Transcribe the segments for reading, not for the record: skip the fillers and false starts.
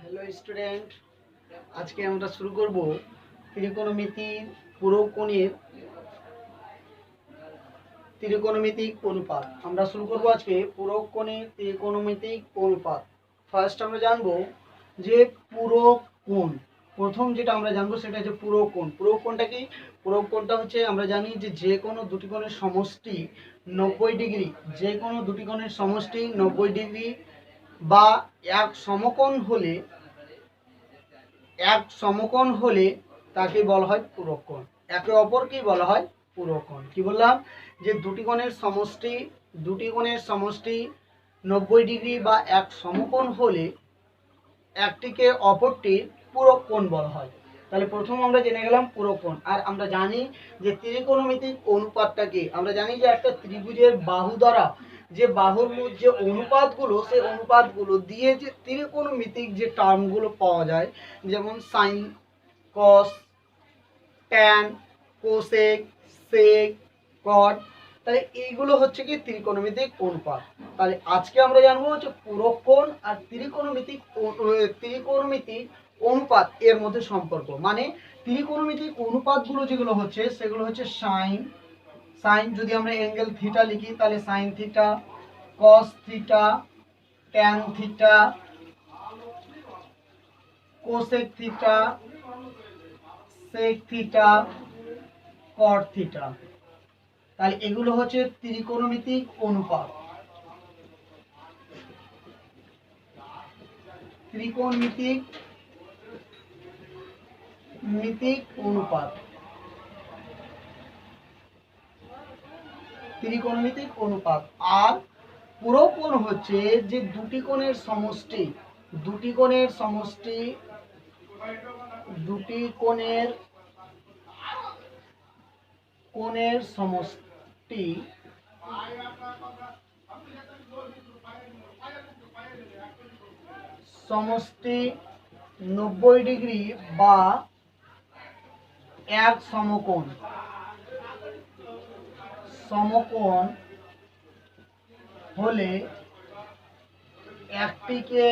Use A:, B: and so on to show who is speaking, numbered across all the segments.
A: Hello student, আজকে আমরা শুরু করব ত্রিকোণমিতির পুরোকোণের ত্রিকোণমিতিক অনুপাত। আমরা শুরু করব আজকে পুরোকোণের ত্রিকোণমিতিক অনুপাত। ফার্স্ট আমরা জানবো যে পুরোকোণ। প্রথম যেটা আমরা জানবো সেটা হচ্ছে পুরোকোণ। পুরোকোণটা কি? পুরোকোণটা হচ্ছে আমরা জানি যে কোনো দুটি কোণের সমষ্টি 90 ডিগ্রি, যে কোনো দুটি কোণের সমষ্টি 90 ডিগ্রি বা এক সমকোণ হলে তাকে বলা হয় পুরোকোণ। একে অপরকেই বলা হয় পুরোকোণ। কি বললাম? যে দুটি কোণের সমষ্টি 90 ডিগ্রি বা এক সমকোণ হলে একটিকে অপরটির পুরোকোণ বলা হয়। তাহলে প্রথম আমরা জেনে গেলাম পুরোকোণ। আর আমরা জানি যে ত্রিকোণমিতিক অনুপাতটা কি? আমরা জানি যে একটা ত্রিভুজের বাহু দ্বারা যে বাহুর মধ্যে যে অনুপাতগুলো, সেই অনুপাতগুলো দিয়ে যে ত্রিকোণমিতিক যে টার্মগুলো পাওয়া যায়, যেমন সাইন, কস, ট্যান, কোসেক, সেক, কট, তাহলে এইগুলো হচ্ছে কি ত্রিকোণমিতিক অনুপাত। তাহলে আজকে আমরা জানবো হচ্ছে পুরোকোণ আর ত্রিকোণমিতিক অনুপাত এর মধ্যে সম্পর্ক। মানে ত্রিকোণমিতিক অনুপাতগুলো যেগুলো হচ্ছে সেগুলো হচ্ছে সাইন যদি আমরা অ্যাঙ্গেল থিটা লিখি তাহলে sine theta, cos theta, tan theta, cosec theta, sec theta, cot theta. তাহলে এগুলো হচ্ছে ত্রিকোণমিতিক অনুপাত। ত্রিকোণমিতিক অনুপাত। ত্রিকোণমিতিক অনুপাত। আর পুরোকোণ হচ্ছে যে দুটি কোণের সমষ্টি, দুটি কোণের সমষ্টি 90 ডিগ্রি বা এক সমকোণ হলে একটিকে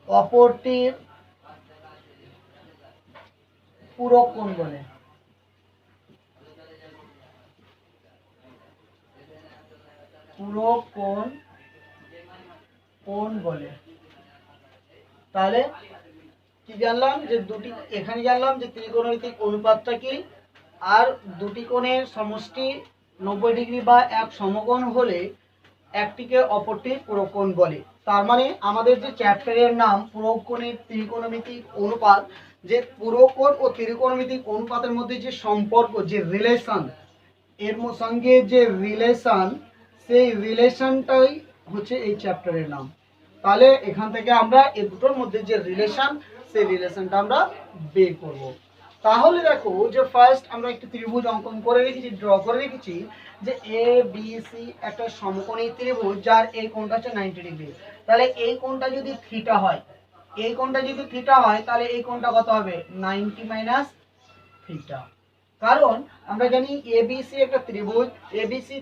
A: অপরটির পুরোকোণ বলে। তাহলে কি জানলাম? যে এখানে জানলাম যে ত্রিকোণমিতিক অনুপাতটা কি, আর দুটি কোণের সমষ্টি 90 ডিগ্রি বা এক সমকোণ হলে একটিকে অপরটির পুরোকোণ বলে। তার মানে আমাদের যে চ্যাপ্টারের নাম পুরোকোণের ত্রিকোণমিতিক অনুপাত, যে পুরোকোণ ও ত্রিকোণমিতিক অনুপাতের মধ্যে যে সম্পর্ক, যে রিলেশন, এর সঙ্গে যে রিলেশন, সেই রিলেশনটাই হচ্ছে এই চ্যাপ্টারের নাম। তাহলে এখান থেকে আমরা এই দুটোর মধ্যে যে রিলেশন, সেই রিলেশনটা আমরা বের করব। তাহলে দেখো যে ফার্স্ট আমরা একটি ত্রিভুজ অঙ্কন করে রেখেছি, ড্র করে রেখেছি যে এ বি সি একটা সমকোণী ত্রিভুজ, যার এই কোণটা হচ্ছে 90 ডিগ্রি। তাহলে এই কোণটা যদি থিটা হয়, তাহলে এই কোণটা কত হবে? 90 মাইনাস থিটা। কারণ আমরা জানি এবিসি একটা ত্রিভুজ, এবিসি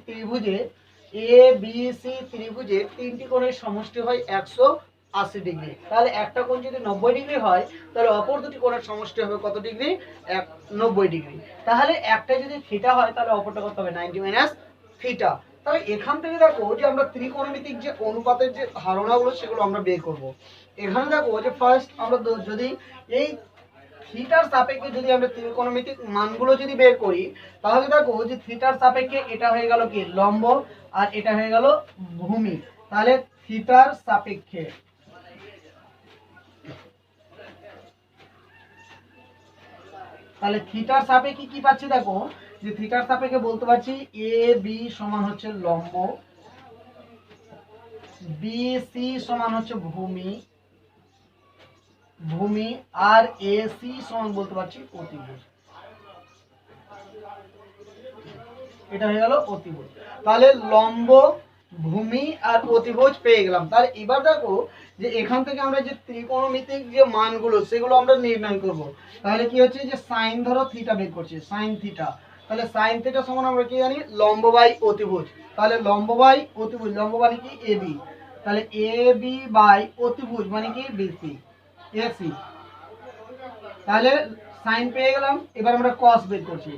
A: ত্রিভুজে তিনটি কোণের সমষ্টি হয় 180 ডিগ্রি। তাহলে একটা কোণ যদি 90 ডিগ্রি হয়, তাহলে অপর দুটি কোণের সমষ্টি হবে কত ডিগ্রি? 90 ডিগ্রি। তাহলে একটা যদি থিটা হয়, তাহলে অপরটা কত হবে? 90 মাইনাস থিটা। তাহলে এখান থেকে দেখো যে আমরা ত্রিকোণমিতিক যে অনুপাতের যে ধারণাগুলো, সেগুলো আমরা বের করব। এখানে দেখো যে ফার্স্ট আমরা যদি এই থিটার সাপেক্ষে যদি আমরা ত্রিকোণমিতিক মানগুলো যদি বের করি, তাহলে দেখো যে থিটার সাপেক্ষে এটা হয়ে গেল কি লম্ব, আর এটা হয়ে গেল ভূমি। তাহলে থিটার সাপেক্ষে কি পাচ্ছি? দেখো যে থিটার সাপেক্ষে বলতে পারছি এ বি সমান হচ্ছে লম্ব, বি সি সমান হচ্ছে ভূমি, আর এসি সমান বলতে পারছি অতিভুজ। এটা হয়ে গেল অতিভুজ। তাহলে লম্ব, ভূমি আর অতিভুজ পেয়ে গেলাম। তাহলে এবার দেখো যে এখান থেকে আমরা যে ত্রিকোণমিতিক যে মানগুলো, সেগুলো আমরা নির্ণয় করব। তাহলে কি হচ্ছে যে সাইন ধরো থিটা বের করছি, সাইন থিটা। তাহলে সাইন থিটা সমান আমরা কি জানি? লম্ব বাই অতিভুজ। তাহলে লম্ব বাই অতিভুজ, লম্ব মানে কি এবি, তাহলে এবি বাই অতিভুজ মানে কি বিসি এসি। তাহলে সাইন পেয়ে গেলাম, এবার আমরা কস বের করছি।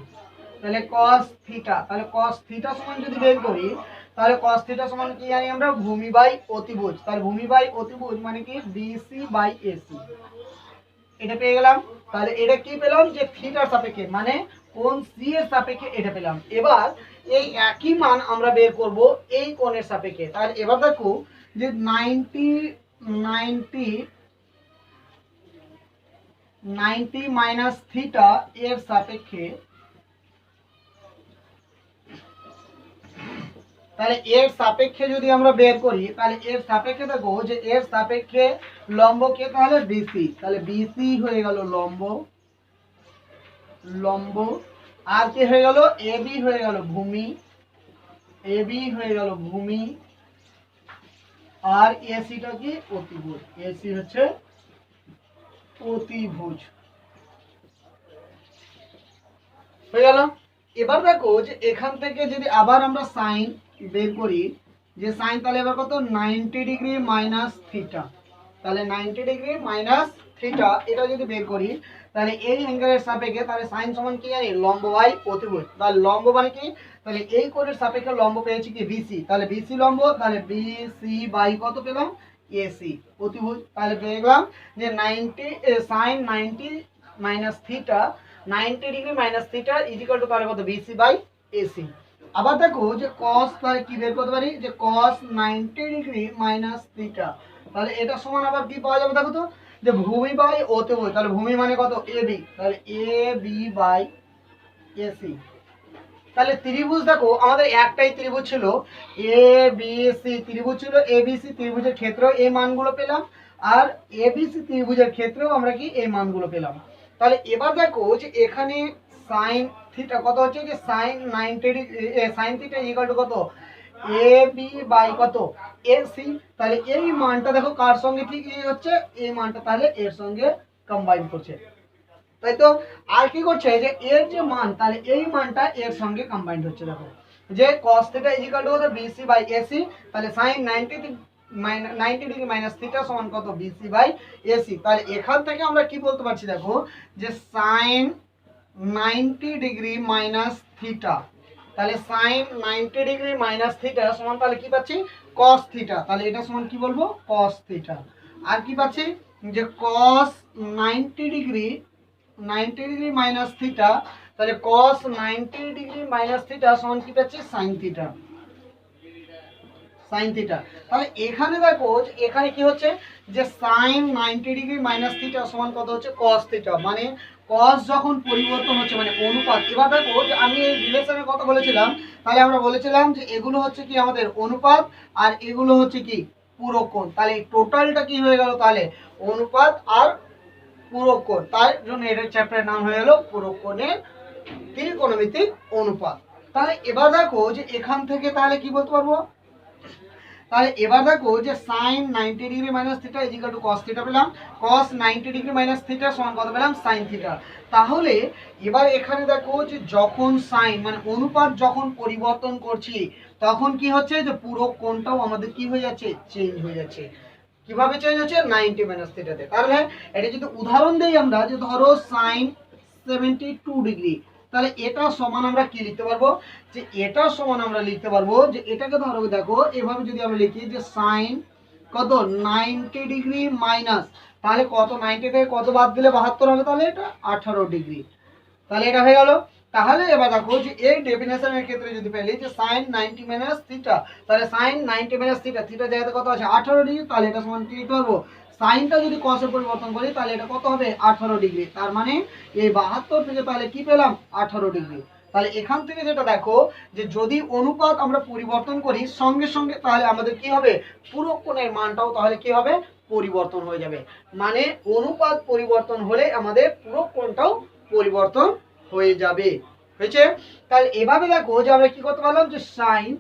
A: তাহলে কস থিটা, তাহলে কস থিটা সমান যদি বের করি তাহলে কস থিটা সমান কি জানি আমরা ভূমি বাই অতিভুজ, তাহলে ভূমি বাই অতিভুজ মানে কি বিসি বাই এসি, এটা পেয়ে গেলাম। তাহলে এটা কি পেলাম যে থিটার সাপেক্ষে মানে কোণ সি এর সাপেক্ষে এটা পেলাম। এবার এই একই মান আমরা বের করব এই কোণের সাপেক্ষে। তাহলে এবার দেখো যে 90 মাইনাস থিটা এর সাপেক্ষে, তাহলে এর সাপেক্ষে যদি আমরা বের করি তাহলে এর সাপেক্ষে দেখো যে এর সাপেক্ষে লম্ব কে, তাহলে বিসি, তাহলে বিসি হয়ে গেল লম্ব, লম্ব আর কি হয়ে গেল এবি হয়ে গেল ভূমি, এবি হয়ে গেল ভূমি আর এসিটা কি অতিভুজ, এসি হচ্ছে অতিভুজ হয়ে গেল। এবার দেখো যে এখান থেকে যদি আবার আমরা সাইন বের করি যে সাইন, তাহলে এবার কত 90 ডিগ্রি মাইনাস থিটা, তাহলে 90 ডিগ্রি মাইনাস থিটা এটা যদি বের করি তাহলে এই অ্যাঙ্গেলের সাপেক্ষে তাহলে সাইন সমান কি জানি লম্ব বাই অতিভুজ, তাহলে লম্ব মানে কি, তাহলে এই কোণের সাপেক্ষে লম্ব পেয়েছি কি বিসি, তাহলে বিসি লম্ব, তাহলে বিসি বাই কত পেলাম এসি অতিভুজ। তাহলে পেয়ে গেলাম যে 90 sine 90 minus theta, 90 degree minus theta is equal to তাহলে কত বিসি বাই এসি। আবার দেখো যে cos, তাহলে কি বের করতে পারি যে cos 90 ডিগ্রি মাইনাস থিটা, তাহলে এটা সমান আবার কি পাওয়া যাবে দেখো তো যে ভূমি বাই অতিভুজ, তাহলে ভূমি মানে কত এবি, তাহলে এবি বাই এসি। তাহলে ত্রিভুজ দেখো আমাদের একটাই ত্রিভুজ ছিল এবিসি, ত্রিভুজ ছিল এবিসি, ত্রিভুজের ক্ষেত্রেও এই মানগুলো পেলাম আর এবিসি ত্রিভুজের ক্ষেত্রেও আমরা কি এই মানগুলো পেলাম। তাহলে এবার দেখো যে এখানে সাইন থিটা কত হচ্ছে যে sine 90 degree, sine theta equal to কত এবি বাই কত এসি, তাহলে এই মানটা দেখো কার সঙ্গে ঠিক হচ্ছে, এই মানটা তাহলে এর সঙ্গে কম্বাইন করছে, তাই তো। আর কি করছে যে এর যে মান তাহলে এই মানটা এর সঙ্গে কম্বাইন্ড হচ্ছে, দেখো যে cos থিটা ইকুয়াল টু কত বিসি বাই এসি, তাহলে sin 90 ডিগ্রি মাইনাস থিটা সমান কত বিসি বাই এসি। তাহলে এখান থেকে আমরা কি বলতে পারছি দেখো যে sin 90 ডিগ্রি মাইনাস থিটা, তাহলে sin 90 ডিগ্রি মাইনাস থিটা সমান তাহলে কি পাচ্ছি cos থিটা, তাহলে এটা সমান কি বলবো cos থিটা। আর কি পাচ্ছি যে cos 90 ডিগ্রি মাইনাস থিটা, তাহলে cos 90 ডিগ্রি মাইনাস থিটা সমান কি পাচ্ছি sin থিটা, sin থিটা। তাহলে এখানে দেখো এখানে কি হচ্ছে যে sin 90 ডিগ্রি মাইনাস থিটা সমান কত হচ্ছে cos থিটা, মানে cos যখন পরিবর্তন হচ্ছে মানে অনুপাত। এবার দেখো যে আমি এই রিলেশনের কথা বলেছিলাম, তাহলে আমরা বলেছিলাম যে এগুলো হচ্ছে কি আমাদের অনুপাত আর এগুলো হচ্ছে কি পূরক কোণ, তাহলে টোটালটা কি হয়ে গেল তাহলে অনুপাত আর পূরক কোণ, তার জন্য এটার চ্যাপ্টারের নাম হয়ে গেল পূরক কোণের ত্রিকোণমিতিক অনুপাত। তাহলে এবার দেখো যে এখান থেকে তাহলে কি বলতে পারবো, তাহলে এবার দেখো যে sin 90 degree minus theta equal to cos theta পেলাম, cos 90 ডিগ্রি মাইনাস থিটা সমান কত পেলাম sin থিটা। তাহলে এবার এখানে দেখো যে যখন sin মানে অনুপাত যখন পরিবর্তন করছি তখন কি হচ্ছে যে পুরো কোণটাও আমাদের কি হয়ে যাচ্ছে চেঞ্জ হয়ে যাচ্ছে। কিভাবে চেঞ্জ হচ্ছে 90 মাইনাস থিটাতে। তাহলে এটা যদি উদাহরণ দেই আমরা যে ধরো sin 72 ডিগ্রি, তাহলে এটা সমান আমরা কি লিখতে পারবো যে এটা সমান আমরা লিখতে পারবো যে এটাকে ধরো দেখো এভাবে যদি আমরা লিখি যে sin কত 90 ডিগ্রি মাইনাস, তাহলে কত 90 থেকে কত বাদ দিলে 72 হবে, তাহলে এটা 18 ডিগ্রি, তাহলে এটা হয়ে গেল। তাহলে এবার দেখো যে এই ডেফিনেশনের ক্ষেত্রে যদি পেলি যে sin 90 মাইনাস থিটা, তাহলে sin 90 মাইনাস থিটা, থিটা জায়গাতে কত আছে 18 ডিগ্রি, তাহলে এটা সমান কি লিখতে পারবো সাইনটা যদি cos এ পরিবর্তন করি তাহলে এটা কত হবে 18 ডিগ্রি, তার মানে এই 72 থেকে তাহলে কি পেলাম 18 ডিগ্রি। তাহলে এখান থেকে যেটা দেখো যে যদি অনুপাত আমরা পরিবর্তন করি সঙ্গে সঙ্গে তাহলে আমাদের কি হবে পূরক কোণের মানটাও তাহলে কি হবে পরিবর্তন হয়ে যাবে, মানে অনুপাত পরিবর্তন হলে আমাদের পূরক কোণটাও পরিবর্তন হয়ে যাবে। হয়েছে? তাহলে এভাবে দেখো যে আমরা কি করতে পারলাম যে sin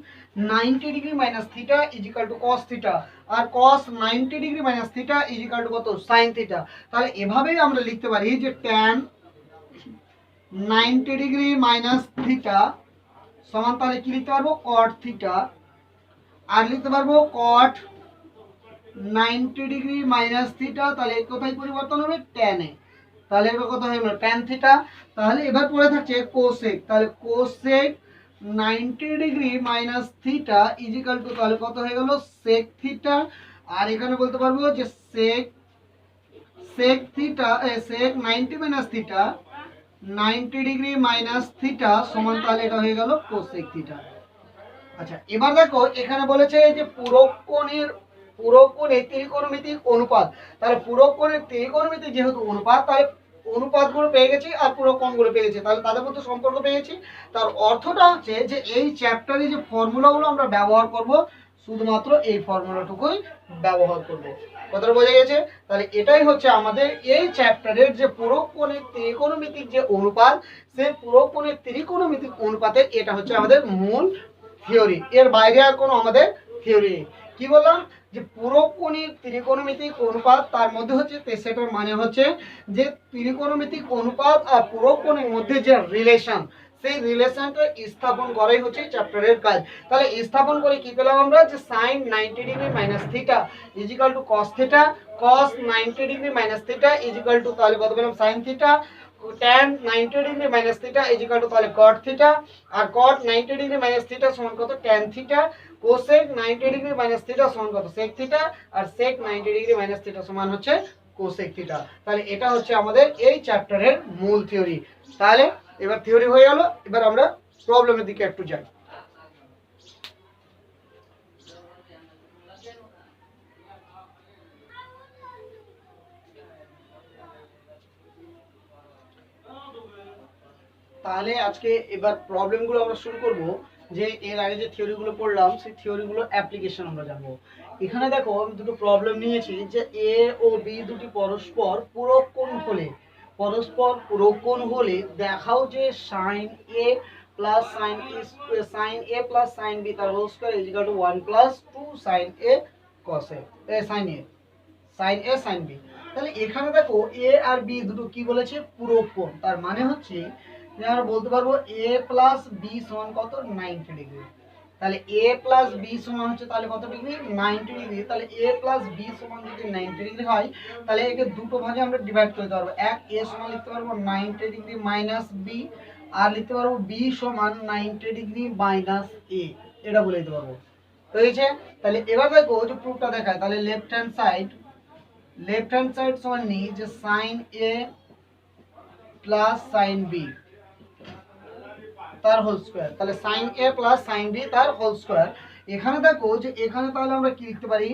A: 90 degree minus theta is equal to cos theta আর cos 90 degree minus theta is equal to কত sin থিটা। তাহলে এভাবেই আমরা লিখতে পারি যে tan 90 ডিগ্রি মাইনাস থিটা সমান তাহলে কি লিখতে পারবো cot থিটা, আর লিখতে পারবো cot 90 ডিগ্রি মাইনাস থিটা, তাহলে কোথায় পরিবর্তন হবে tan এ, তাহলে এবার কত হয়ে গেল tan থিটা। তাহলে এবার পড়ে থাকছে কোসেক, তাহলে cosec 90 degree minus theta is equal to তাহলে কত হয়ে গেল সেক থিটা, আর এখানে বলতে পারবো যে sec sec theta sec 90 minus theta 90 degree minus theta সমান তাহলে এটা হয়ে গেল কোসেক থিটা। আচ্ছা এবার দেখো এখানে বলেছে যে পুরোকোণের ত্রিকোণমিতিক অনুপাত, তাহলে পুরোকোণের ত্রিকোণমিতিক যেহেতু অনুপাত, তাহলে অনুপাতগুলো পেয়ে গেছি আর পুরোকোণগুলো পেয়ে গেছি, তাহলে তাদের মধ্যে সম্পর্ক পেয়ে গেছি। তার অর্থটা হচ্ছে যে এই চ্যাপ্টারে যে ফর্মুলাগুলো আমরা ব্যবহার করব শুধুমাত্র এই ফর্মুলাটুকুই ব্যবহার করব। কথাটা বোঝা গেছে? তাহলে এটাই হচ্ছে আমাদের এই চ্যাপ্টারের যে পুরোকোণের ত্রিকোণমিতিক যে অনুপাত, সেই পুরোকোণের ত্রিকোণমিতিক অনুপাতের এটা হচ্ছে আমাদের মূল থিওরি, এর বাইরে আর কোনো আমাদের থিওরি নেই। কি বললাম যে পুরোকোণের ত্রিকোণমিতিক অনুপাত, তার মধ্যে হচ্ছে সেটার মানে হচ্ছে যে ত্রিকোণমিতিক অনুপাত আর পুরোকোণের মধ্যে যে রিলেশন, সেই রিলেশনটা স্থাপন করাই হচ্ছে চ্যাপ্টারের কাজ। তাহলে স্থাপন করে কি পেলাম আমরা যে sin 90 degree minus theta is equal to cos theta, cos 90 degree minus theta is equal to তাহলে কত পেলাম sin theta, tan 90 degree minus theta is equal to তাহলে cot থিটা, আর cot 90 ডিগ্রি মাইনাস থিটা সমান কত tan theta, cosec 90 degree minus theta সমান কত sec theta, আর sec 90 ডিগ্রি মাইনাস থিটা সমান হচ্ছে cosec থিটা। তাহলে এটা হচ্ছে আমাদের এই চ্যাপ্টারের মূল থিওরি। তাহলে এবার থিওরি হয়ে গেল, এবার আমরা প্রবলেমের দিকে একটু যাই। তাহলে আজকে এবার প্রবলেমগুলো আমরা শুরু করব। যে এর আগে যে থিওরিগুলো পড়লাম সেই থিওরিগুলোর অ্যাপ্লিকেশন আমরা জানবো। এখানে দেখো আমি দুটো প্রবলেম নিয়েছি যে এ ও বি দুটি পরস্পর পুরোকোণ হলে দেখাও যে sin a plus sin a plus sin b তার whole square is equal to 1 plus 2 sin a cos a sin b। তাহলে এখানে দেখো a আর b দুটো কি বলেছে পুরোকোণ, তার মানে হচ্ছে যে আমরা বলতে পারবো a প্লাস b সমান কত 90 ডিগ্রি। তাহলে a প্লাস b সমান হচ্ছে তাহলে কত ডিগ্রি 90 ডিগ্রি। তাহলে a প্লাস b সমান যদি 90 ডিগ্রি হয় তাহলে একে দুটো ভাগে আমরা ডিভাইড করতে পারবো। এক a সমান লিখতে পারবো 90 ডিগ্রি মাইনাস b, আর লিখতে পারবো b সমান 90 ডিগ্রি মাইনাস a, এটা বলে দিতে পারবো। তো হয়েছে। তাহলে এবার দেখো যে প্রুফটা দেখায়, তাহলে লেফট হ্যান্ড সাইড সমান নি যে sin a plus sin b তার হোল স্কয়ার, তাহলে sin a plus sin b তার হোল স্কয়ার। এখানে দেখো যে এখানে তাহলে আমরা কি লিখতে পারি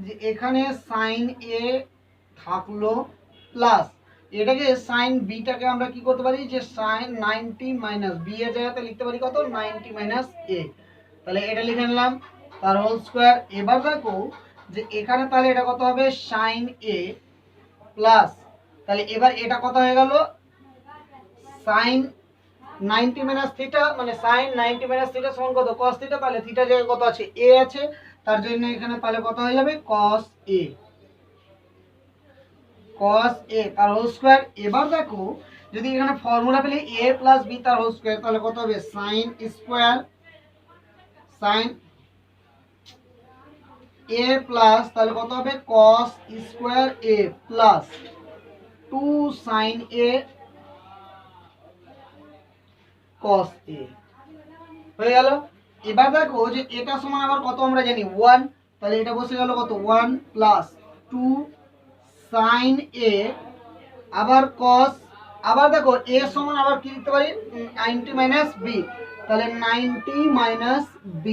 A: যে এখানে sin a থাকলো প্লাস এটাকে sin b টাকে আমরা কি করতে পারি যে sin 90 মাইনাস b এর জায়গাতে লিখতে পারি কত 90 মাইনাস a, তাহলে এটা লিখে নিলাম তার হোল স্কয়ার। এবার দেখো যে এখানে তাহলে এটা কত হবে sin a প্লাস, তাহলে এবার এটা কত হয়ে গেল sin 90 মাইনাস থিটা, মানে sin 90 মাইনাস থিটা সমান কত cos থিটা, তাহলে থিটা জায়গায় কত আছে a আছে, তার জন্য এখানে তাহলে কত হয়ে যাবে cos a তার হোল স্কয়ার। এবার দেখো যদি এখানে ফর্মুলা পেলে a প্লাস b তার হোল স্কয়ার তাহলে কত হবে sin square sin a plus তাহলে কত হবে cos square a plus 2 sin a cos a হয়ে গেল। এবার দেখো যে এটা সমান আবার কত আমরা জানি 1, তাহলে এটা বসে গেল কত 1 প্লাস 2 sin a আবার cos, আবার দেখো a সমান আবার কি লিখতে পারি 90 মাইনাস b, তাহলে 90 মাইনাস b,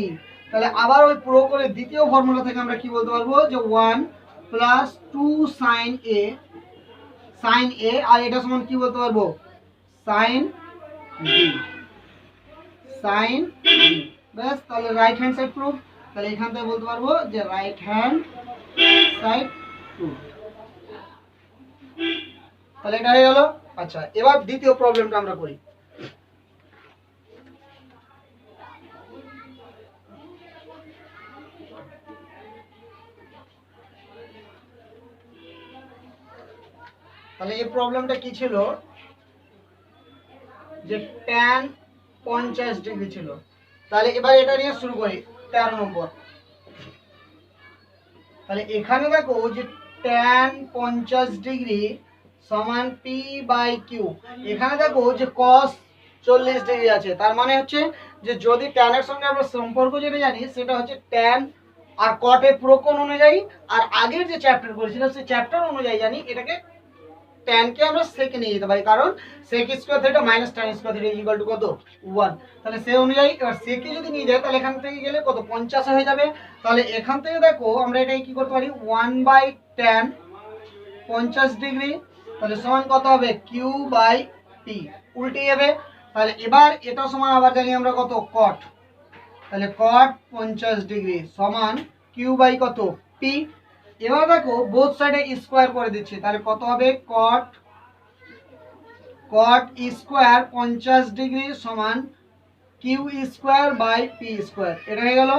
A: তাহলে আবার ওই পুরোকোণের দ্বিতীয় ফর্মুলা থেকে আমরা কি বলতে পারবো যে 1 প্লাস 2 sin a আর এটা সমান কি বলতে পারবো sin b ব্যাস, তাহলে রাইট হ্যান্ড সাইড প্রুফ। তাহলে এখান থেকে বলতে পারবো যে রাইট হ্যান্ড সাইড প্রুফ, তাহলে এটা হয়ে গেল। আচ্ছা এবার দ্বিতীয় প্রবলেমটা আমরা করি। তাহলে এই প্রবলেমটা কি ছিল যে tan 50 ডিগ্রি ছিল, তাহলে এবার এটা নিয়ে শুরু করি 13 নম্বর। তাহলে এখানে দেখো যে tan 50 ডিগ্রি সমান পি বাই কিউ। এখানে দেখো যে cos 40 ডিগ্রি আছে, তার মানে হচ্ছে যে যদি tan এর সঙ্গে আমরা সম্পর্ক যেটা জানি সেটা হচ্ছে tan আর cot এর পুরোকোণ অনুযায়ী, আর আগের যে চ্যাপ্টার করেছিলাম সেই চ্যাপ্টার অনুযায়ী জানি এটাকে tan কে আমরা sec নিয়ে যেতে পারি, কারণ sec square theta minus tan square theta equal to কত 1। তাহলে সেই অনুযায়ী এবার sec কে যদি নিয়ে যাই তাহলে এখান থেকে গেলে কত 50 হয়ে যাবে। তাহলে এখান থেকে দেখো আমরা এটাকে কি করতে পারি 1/tan 50 ডিগ্রি, তাহলে সমান কত হবে q বাই p, উল্টে যাবে। তাহলে এবার এটা সমান আবার জানি আমরা কত cot, তাহলে cot 50 ডিগ্রি সমান q বাই কত p। এবার দেখো বোথ সাইডে স্কয়ার করে দিচ্ছি, তাহলে কত হবে cot স্কয়ার 50 ডিগ্রি সমান q square by p square, এটা হয়ে গেল।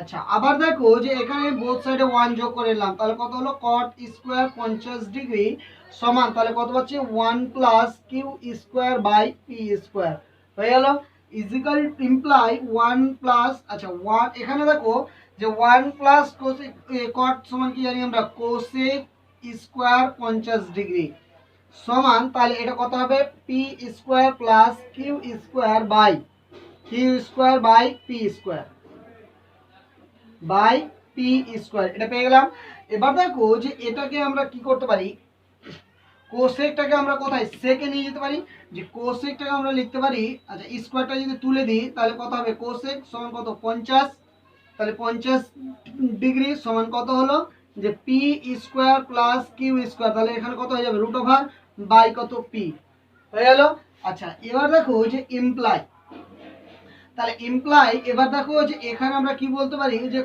A: আচ্ছা আবার দেখো যে এখানে বোথ সাইডে 1 যোগ করে নিলাম, তাহলে কত হলো cot স্কয়ার 50 ডিগ্রি সমান তাহলে কত পাচ্ছি 1 plus q square by p square হয়ে গেল, ইজিক্যাল ইমপ্লাই 1 প্লাস, আচ্ছা 1 এখানে দেখো যে 1 প্লাস কোসেক cot সমান কি জানি আমরা কোসেক স্কয়ার 50 ডিগ্রি সমান, তাহলে এটা কত হবে p square plus q square by p square, এটা পেয়ে গেলাম। এবার দেখো যে এটাকে আমরা কি করতে পারি, কোসেকটাকে আমরা কোথায় সেকে নিয়ে যেতে পারি, যে কোসেকটাকে আমরা লিখতে পারি, আচ্ছা স্কয়ারটা যদি তুলে দিই তাহলে কত হবে কোসেক সমান কত 50, তাহলে 50 ডিগ্রি সমান কত হলো যে p square plus q square, তাহলে এখানে কত হয়ে যাবে রুট ওভার বাই কত p হয়ে গেল। আচ্ছা এবার দেখো যে ইমপ্লাই, তাহলে ইমপ্লাই এবার দেখো যে এখানে আমরা কি বলতে পারি যে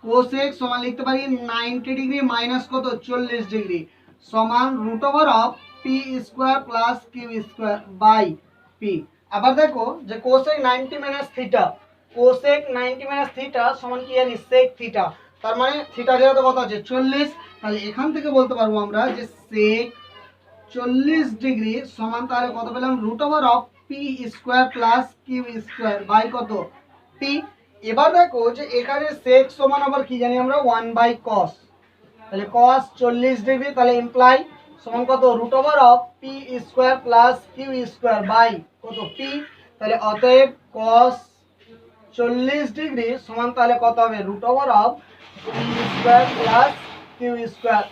A: কোসেক সমান লিখতে পারি 90 ডিগ্রি মাইনাস কত 40 ডিগ্রি সমান root over of P square plus Q square by P. আবার দেখো যে cosec 90 minus theta, cosec 90 minus theta সমান কি জানি সেক থিটা, তার মানে থিটা যেহেতু কত আছে 40, তাহলে এখান থেকে বলতে পারবো আমরা যে সেক 40 ডিগ্রি সমান তাহলে কত পেলাম root over of P square plus Q square by কত পি। এবার দেখো যে এখানে sec সমান আবার কি জানি আমরা 1/cos, তাহলে cos 40 ডিগ্রি তাহলে ইমপ্লাই সমান কত root over of P square plus Q square by কত পি, তাহলে অতএব cos 40 ডিগ্রি সমান তাহলে কত হবে root over of P square plus Q square,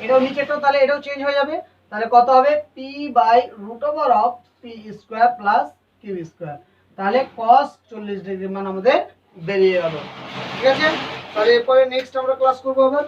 A: এটাও নিচেটাও তাহলে এটাও চেঞ্জ হয়ে যাবে, তাহলে কত হবে P by root over of P square plus Q square, তাহলে cos 40 ডিগ্রি মান আমাদের বেরিয়ে গেল। ঠিক আছে, তাহলে এরপরে নেক্সট আমরা ক্লাস করবো আবার।